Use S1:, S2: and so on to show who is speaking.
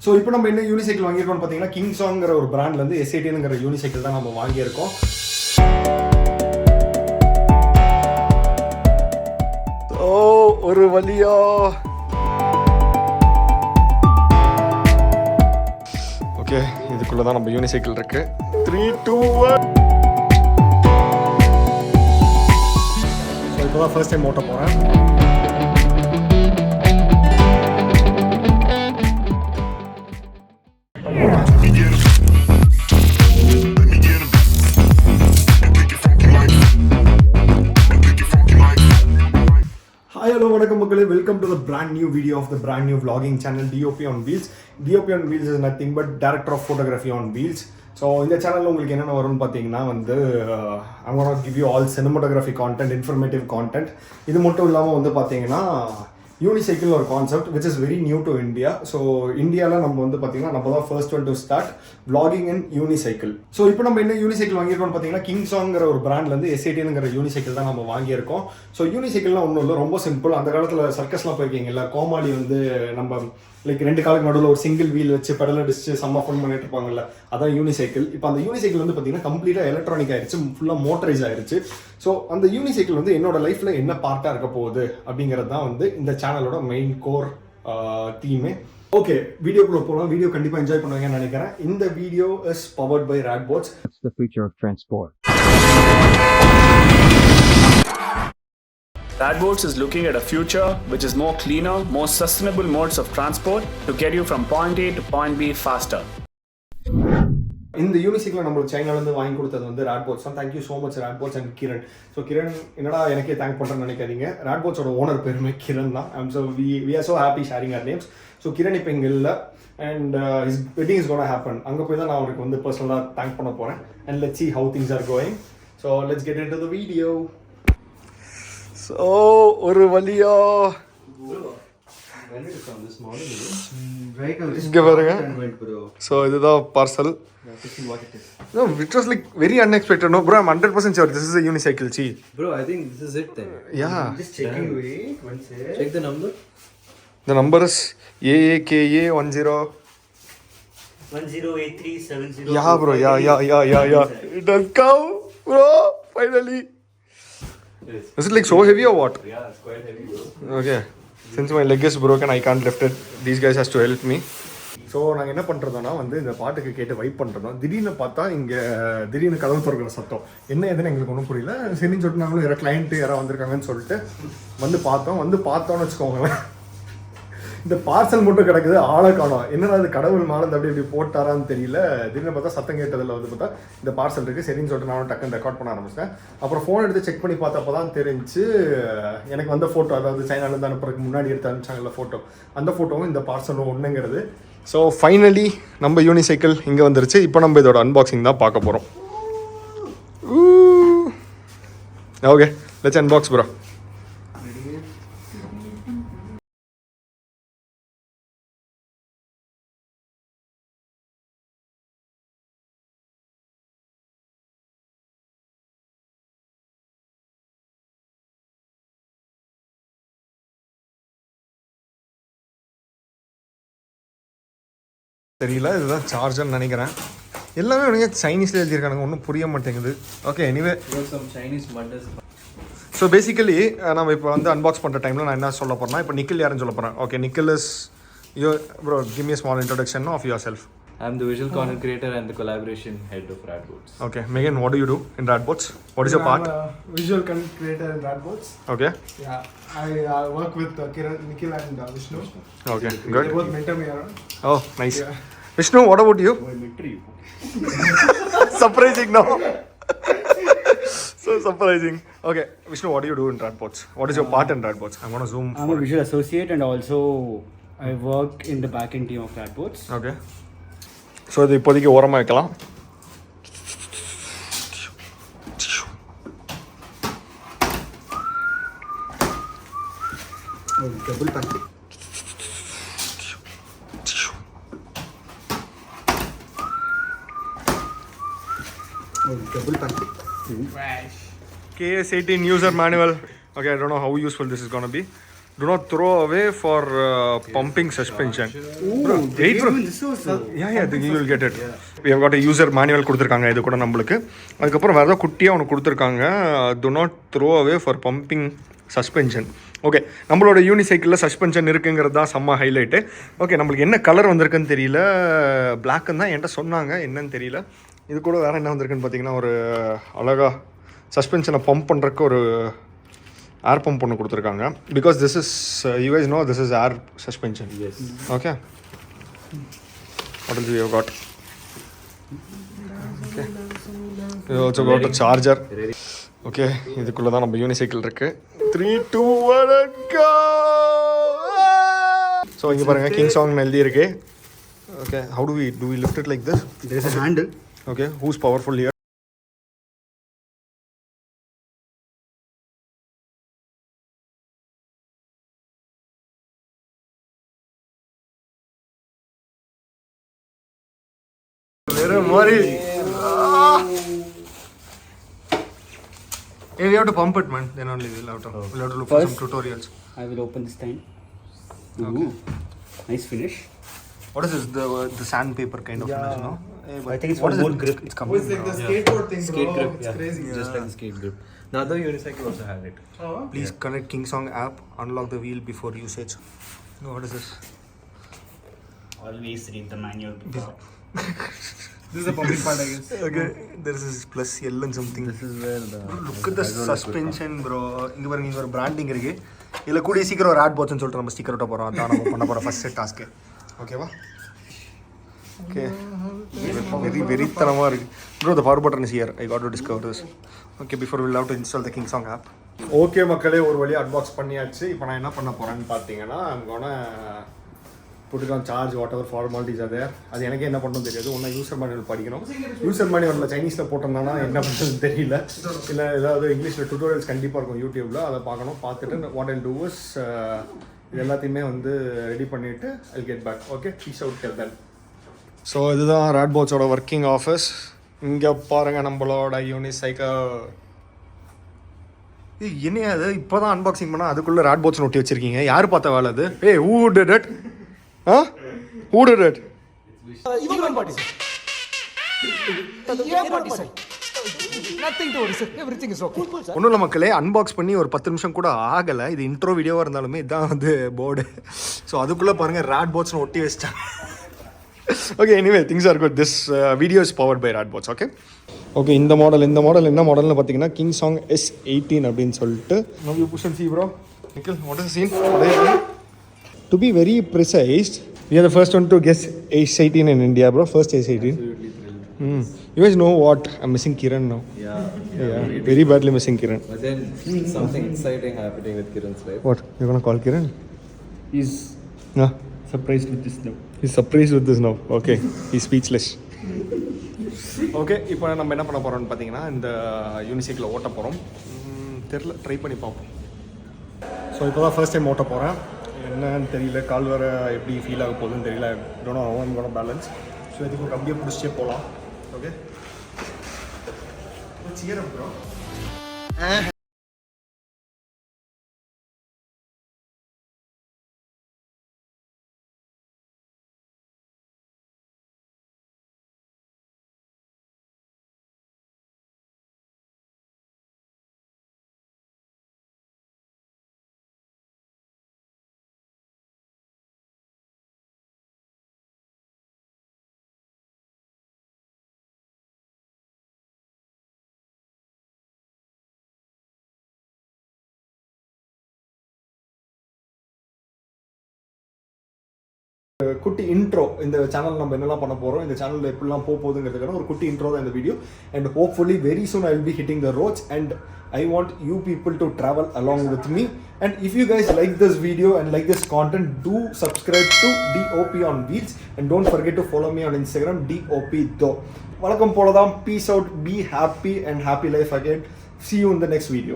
S1: So இப்போ நம்ம என்ன யூனிசைக்கிள் வாங்கியிருக்கோம்னு பார்த்தீங்கன்னா கிங்ஸாங்கிற ஒரு பிராண்ட்லேருந்து S18ங்கிற யூனிசைக்கிள் தான் நம்ம வாங்கியிருக்கோம். ஒரு வழியா ஓகே, இதுக்குள்ள தான் நம்ம யூனிசைக்கிள் இருக்கு. 3, 2, 1. ஸோ இப்போ தான் ஃபர்ஸ்ட் டைம் ஓட்ட போகிறேன். Hello, welcome to the brand new video of the brand new vlogging channel DOP on Wheels. DOP on Wheels is nothing but director of photography on wheels. So இந்த சேனல்ல உங்களுக்கு என்னென்ன வரும்னு பார்த்தீங்கன்னா I'm going to give you all cinematography content, informative content. இது மட்டும் இல்லாமல் பார்த்தீங்கன்னா UNICYCLE ஒரு concept which is very new to India. So இந்தியாவில் நம்ம பார்த்தீங்கன்னா நம்ம தான் first one to start vlogging in UNICYCLE. So இப்போ நம்ம என்ன யூனிசைக்கிள் வாங்கியிருக்கோம்னு பார்த்தீங்கன்னா கிங்ஸாங்கிற ஒரு பிராண்ட்லேருந்து S18ங்கிற யூனிசைக்கிள் தான் நம்ம வாங்கியிருக்கோம். ஸோ யூனிசைக்கிள்லாம் ஒன்றும் இல்லை, ரொம்ப சிம்பிள். அந்த காலத்தில் சர்க்கஸ்லாம் போயிருக்கீங்கல்ல, கோமாளி நம்ம லைக் 2 காலுக்கு நடுவில் ஒரு சிங்கிள் வீல் வச்சு பெடல் அடிச்சு செம்ம ஃபன் பண்ணிட்டு இருப்பாங்கல்ல, அதான் யூனிசைக்கிள். இப்போ அந்த யூனிசைக்கிள் பார்த்தீங்கன்னா கம்ப்ளீட்டாக எலக்ட்ரானிக் ஆயிடுச்சு, ஃபுல்லாக மோட்டரைஸ் ஆயிடுச்சு. ஸோ அந்த யூனிசைக்கிள் என்னோட லைஃப்பில் என்ன பார்ட்டாக இருக்க போகுது அப்படிங்கிறது தான் இந்த சேனலோட மெயின் கோர் தீமே. ஓகே, வீடியோக்குள்ள போகலாம். வீடியோ கண்டிப்பாக என்ஜாய் பண்ணுவீங்கன்னு நினைக்கிறேன். இந்த video is powered by RADBOARDS.
S2: It's the future of transport.
S3: RADBOARDS is looking at a future which is more cleaner, more sustainable modes of transport to get you from point A to point B faster.
S1: இந்த யூனிசைக்கிள் நம்மளுக்கு சைனாலேருந்து வாங்கி கொடுத்தது RADBOARDS தான். Thank you so much RADBOARDS and Kiran. So Kiran என்னடா எனக்கே thank பண்ணுறேன்னு நினைக்காதீங்க. RADBOARDஸோட owner பேருமே கிரண் தான். we are so happy sharing our names. So Kiran இப்போ இங்கே இல்லை and his wedding is gonna happen. அங்கே போய் தான் நான் அவருக்கு பர்சனலாக தேங்க் பண்ண போகிறேன். And let's see how things are going. So let's get into the video. So ஒரு வழியா இங்கே பாருங்க. ஸோ இதுதான் parcel. No, it was like very unexpected. No, bro, I'm 100% sure this is a unicycle. See,
S4: bro, I think this is it then.
S1: Yeah.
S4: Just checking. Wait, one second. Check the number.
S1: The number is AAKA10.
S4: 108370.
S1: Yeah, bro. Yeah. It has come, bro. Finally. Is it like so heavy or what?
S4: Yeah, it's quite heavy, bro.
S1: Okay. Since my leg is broken, I can't lift it. These guys has to help me. So நாங்கள் என்ன பண்ணுறதுனா இந்த பாட்டுக்கு கேட்டு vibe பண்ணுறோம். திடீர்னு பார்த்தா இங்கே திடீர்னு கதவு திறக்கிற சத்தம் என்ன எதுன்னு எங்களுக்கு ஒன்றும் புரியல. சரின்னு சொல்லிட்டு நாங்களும் யாராவது கிளைண்ட்டு யாராவது வந்திருக்காங்கன்னு சொல்லிட்டு பார்த்தோன்னு வச்சுக்கோங்களேன். இந்த பார்சல் மட்டும் கிடக்குது, ஆளை காணோம். என்னடா அது கடவுள் மாலந்து அப்படி போட்டாரான்னு தெரியல. திடீர்னு பார்த்தா சத்தம் கேட்டதில் பார்த்தா இந்த பார்சல் இருக்குது. சரின்னு சொல்லிட்டு நானும் டக்குன்னு ரெக்கார்ட் பண்ண ஆரம்பிச்சிட்டேன். அப்புறம் ஃபோன் எடுத்து செக் பண்ணி பார்த்தப்போ தான் தெரிஞ்சு எனக்கு வந்த ஃபோட்டோ, அதாவது சைனாலேருந்து அனுப்புறதுக்கு முன்னாடி எடுத்து அனுப்பிச்சாங்கல்ல ஃபோட்டோ, அந்த ஃபோட்டோவும் இந்த பார்சலும் ஒன்றுங்கிறது. ஸோ ஃபைனலி நம்ம யூனிசைக்கிள் இங்கே வந்துருச்சு. இப்போ நம்ம இதோட அன்பாக்சிங் தான் பார்க்க போகிறோம். Okay, let's unbox bro. தெரியல, இதுதான் சார்ஜர்னு நினைக்கிறேன். எல்லாமே உனக்கு சைனீஸில் எழுதியிருக்கானுங்க, ஒன்றும் புரிய மாட்டேங்குது. ஓகே, எனிவே ஸோ பேசிக்கலி நம்ம இப்போ அன்பாக்ஸ் பண்ணுற டைமில் நான் என்ன சொல்ல போகிறேன்னா, இப்போ நிக்கில் யாருன்னு சொல்ல போகிறேன். Okay, Nikhil is bro, give me a small introduction of yourself.
S4: I'm the visual content creator and the collaboration head of RADBOARDS.
S1: Okay, Megan, what do you do in RADBOARDS? What is your part?
S5: I'm a visual content creator in RADBOARDS.
S1: Okay.
S5: Yeah, I work with Kiran, Nikhil and Vishnu.
S1: Okay, good.
S5: They both mentor me around.
S1: Oh, nice. Yeah. Vishnu, what about you? Surprising, no? So surprising. Okay, Vishnu, what do you do in RADBOARDS? What is your part in RADBOARDS? I'm going to zoom
S6: I'm a visual associate and also I work in the back-end team of RADBOARDS.
S1: Okay. So இது இப்போதைக்கு ஓரமாக வைக்கலாம்.
S5: Double packing. Double packing.
S1: KS18 user manual. Okay, I don't know how useful this is going to be. Do not throw away for pumping suspension. Bro, 8 bro. Yeah, you will get it. We have got a user manual கொடுத்திருக்காங்க இது கூட நம்மளுக்கு. அதுக்கு அப்புறம் வேற ஏதோ குட்டியா ஒன்னு கொடுத்திருக்காங்க. Do not throw away for pumping suspension. Okay, நம்மளோட யூனிசைக்கிளில் சஸ்பென்ஷன் இருக்குங்கிறது தான் செம்ம ஹைலைட்டு. ஓகே, நம்மளுக்கு என்ன கலர் வந்திருக்குன்னு தெரியல. பிளாக்குன்னு தான் என்கிட்ட சொன்னாங்க, என்னன்னு தெரியல. இது கூட வேறு என்ன வந்திருக்குன்னு பார்த்தீங்கன்னா ஒரு அழகாக சஸ்பென்ஷனை பம்ப் பண்ணுறக்கு ஒரு ஏர் பம்ப் ஒன்று கொடுத்துருக்காங்க. Because this is you guys know this is air suspension. Okay, what is you got? Okay, you also got a charger. Okay, இதுக்குள்ளே தான் நம்ம யூனிசைக்கிள் இருக்குது. 3, 2, 1 go! ஸோ இங்கே பாருங்கள் KingSong எழுதியிருக்கு. Okay, how do we lift it like this?
S6: There is a handle.
S1: Okay, who's powerful here? Very Mari. Hey, we have to pump it, man. Then only we'll have to look for some tutorials.
S6: I will open this time. Ooh, nice finish.
S1: What is this? The sandpaper kind of finish, no?
S6: I think it's
S1: What
S6: for
S1: is
S6: more
S1: it?
S6: grip.
S1: It's coming.
S5: It's like the skateboard thing, bro.
S4: Skate grip,
S5: It's crazy.
S4: Just like the skate grip. The other unicycle also had it.
S1: Please connect KingSong app. Unlock the wheel before usage. No, what is this?
S6: Always read the manual before.
S5: This is the pumping part, I guess.
S1: Okay, there is this plus L and something.
S4: This is where the
S1: Look at the suspension, bro. இங்க பாருங்க, இங்க ஒரு branding இருக்கு. இதுல கூடிய சீக்கிரம் RADBOARDS னு சொல்லிட்டு நம்ம ஸ்டிக்கர் ஒட்ட போறோம். அதான் நம்ம பண்ண போற ஃபர்ஸ்ட் டாஸ்க். ஓகேவா? ஓகே. வெரி தரமா இருக்கு. Bro, the power button is here. I got to discover this. Okay, before we'll have to install the KingSong app. Okay மக்களே, ஒரு வழியா அன்பாக்ஸ் பண்ணியாச்சு. இப்போ நான் என்ன பண்ண போறேன்னு பாத்தீங்கன்னா, I'm gonna put it on charge, whatever formalities are there. அது எனக்கு என்ன பண்ணணும் தெரியாது. ஒன்றா யூசர் மேனுவல் படிக்கணும். யூசர் மேனுவலில் சைனீஸில் போட்டிருந்தானா என்ன பண்ணுறதுன்னு தெரியல. இல்லை ஏதாவது இங்கிலீஷில் டுட்டோரியல்ஸ் கண்டிப்பாக இருக்கும் யூடியூப்பில், அதை பார்க்கணும். பார்த்துட்டு வாட் ஐல் டூ இஸ் இது எல்லாத்தையுமே வந்து ரெடி பண்ணிவிட்டு I'll get back. Okay, peace out till then. So இதுதான் RADBOARDஸோட ஒர்க்கிங் ஆஃபீஸ். இங்கே பாருங்கள் நம்மளோட யூனிசைக்கிள். என்ன அது இப்போ தான் அன்பாக்சிங் பண்ணால் அதுக்குள்ளே RADBOARDS ஒட்டி வச்சுருக்கீங்க. யார் பார்த்த வேலை அது? ஏய், who did it? Huh? Who did it?
S2: Even party, sir. Yeah, party, sir. Nothing to worry, sir. Everything is okay.
S1: ஒன்றும் இல்லை மக்களே, அன்பாக்ஸ் பண்ணி ஒரு 10 நிமிஷம் கூட ஆகலை. இது இன்ட்ரோ வீடியோவாக இருந்தாலுமே இதுதான் வந்து போர்டு. ஸோ அதுக்குள்ளே பாருங்கள் RADBOARDஸ்னு ஒட்டி வச்சிட்டாங்க. Okay, anyway things are good. This video is powered by RADBOARDS. Okay, இந்த மாடல் என்ன மாடல்னு பார்த்தீங்கன்னா KingSong S18 அப்படின்னு சொல்லிட்டு. Now you push and see, bro. Nikhil, what is the scene? To be very precise, we are the first one to guess S18 in India, bro. First S18.
S4: absolutely thrilled.
S1: You guys know what? I'm missing Kiran now.
S4: Yeah.
S1: Very badly missing Kiran.
S4: But then something exciting happening with Kiran's life.
S1: What? You're gonna call Kiran?
S6: He's
S1: Yeah.
S6: surprised with this now.
S1: He's surprised with this now. Okay. He's speechless. Okay, இப்போ நம்ம என்ன பண்ண போகிறோம்னு பார்த்தீங்கன்னா, இந்த யூனிசைக்கிளில் ஓட்ட போகிறோம். தெரில, ட்ரை பண்ணி பார்ப்போம். ஸோ இப்போ தான் ஃபர்ஸ்ட் டைம் ஓட்ட போகிறேன். என்னன்னு தெரியல, கால் வர எப்படி ஃபீல் ஆக போகுதுன்னு தெரியல. டோனோ அவன் கூட பேலன்ஸ். ஸோ இதுக்கு அப்படியே பிடிச்சிட்டே போகலாம். ஓகே, சியர் அப் ப்ரோ. குட்டி இன்ட்ரோ. இந்த சேனல் நம்ம என்னெல்லாம் பண்ண போகிறோம், இந்த சேனலில் எப்படிலாம் போகுதுங்கிறதுக்கான ஒரு குட்டி இன்ட்ரோ தான் இந்த video. And hopefully very soon I will be hitting the roads and I want you people to travel along with me. And if you guys like this video and like this content, do subscribe to DOP on Wheels and don't forget to follow me on Instagram, DOP Tho. Vanakkam poladam. Peace out, be happy and happy life again. See you in the next video.